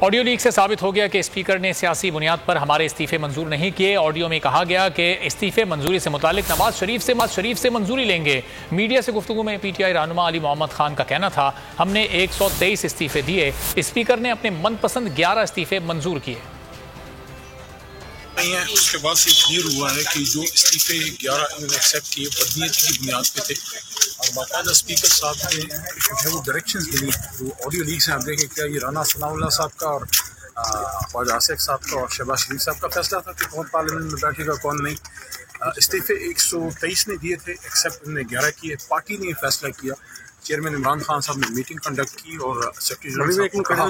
Audio leak से साबित हो गया कि स्पीकर ने सियासी बुनियाद पर हमारे इस्तीफे मंजूर नहीं किए। ऑडियो में कहा गया कि इस्तीफे मंजूरी से मुतालिक नवाज शरीफ से मंजूरी लेंगे। मीडिया से गुफ्तगू में पीटीआई रहनुमा अली मोहम्मद खान का कहना था, हमने 123 इस्तीफे दिए, स्पीकर ने अपने मनपसंद 11 इस्तीफे मंजूर किए। नहीं है, उसके बाद से क्लियर हुआ है कि जो इस्तीफे 11 इन्होंने एक्सेप्ट किए बदनीयत की बुनियाद पे थे और बाकायदा स्पीकर साहब ने जो है वो डायरेक्शंस दी। जो ऑडियो लीक से आप देखें, क्या ये राना सनाउल्लाह साहब का और ख्वाजा आसिफ साहब का और शहबाज शरीफ साहब का फैसला था कि कौन पार्लियामेंट में बैठेगा कौन नहीं। इस्तीफे 123 ने दिए थे, एक्सेप्ट उन्होंने 11 किए। पार्टी ने फैसला किया, चेयरमैन इमरान खान साहब ने मीटिंग कंडक्ट की और सेक्रेटरी जनरल को कहा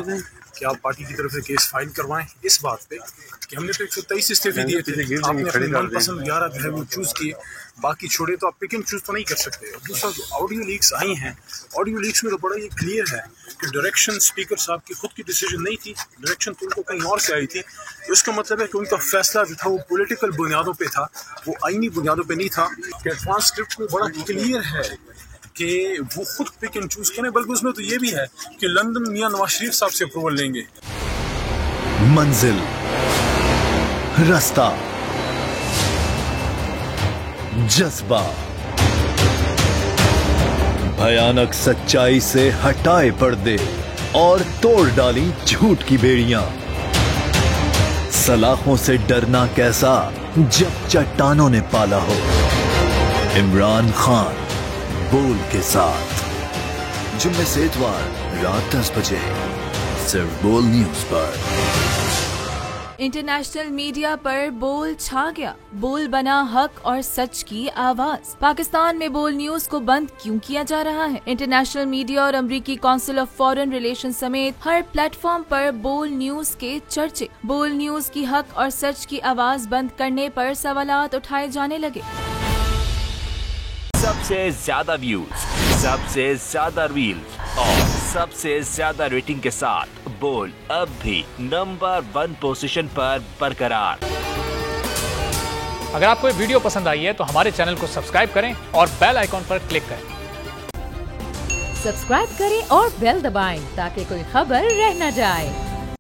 कि आप पार्टी की तरफ से केस फाइल करवाएं इस बात पे कि हमने तो 123 इस्तीफे दिए थे, आपने अपने मनपसंद 11 जो है वो चूज़ किए, बाकी छोड़े तो आप पिक एंड चूज़ तो नहीं कर सकते। और दूसरा जो ऑडियो लीक्स आई हैं, ऑडियो लीक्स में तो बड़ा ये क्लियर है कि डायरेक्शन स्पीकर साहब की खुद की डिसीजन नहीं थी, डायरेक्शन तो उनको कहीं और से आई थी। तो इसका मतलब है कि उनका फैसला जो था वो पॉलिटिकल बुनियादों पर था, वो आईनी बुनियादों पर नहीं था। ट्रांसक्रिप्ट में बड़ा क्लियर है कि वो खुद पिक एंड चूज करें, बल्कि उसमें तो ये भी है कि लंदन मियां नवाज शरीफ साहब से अप्रूवल लेंगे। मंजिल, रास्ता, जज्बा, भयानक सच्चाई से हटाए पर्दे और तोड़ डाली झूठ की बेड़ियां। सलाखों से डरना कैसा जब चट्टानों ने पाला हो। इमरान खान बोल के साथ जुम्मे से इतवार रात 10 बजे सिर्फ बोल न्यूज पर। इंटरनेशनल मीडिया पर बोल छा गया, बोल बना हक और सच की आवाज। पाकिस्तान में बोल न्यूज को बंद क्यों किया जा रहा है? इंटरनेशनल मीडिया और अमेरिकी काउंसिल ऑफ फॉरेन रिलेशन समेत हर प्लेटफॉर्म पर बोल न्यूज के चर्चे। बोल न्यूज की हक और सच की आवाज बंद करने पर सवालात उठाए जाने लगे। सबसे ज्यादा व्यूज, सबसे ज्यादा रील्स और सबसे ज्यादा रेटिंग के साथ बोल अब भी नंबर 1 पोजीशन पर बरकरार। अगर आपको ये वीडियो पसंद आई है तो हमारे चैनल को सब्सक्राइब करें और बेल आइकॉन पर क्लिक करें। सब्सक्राइब करें और बेल दबाएं ताकि कोई खबर रह न जाए।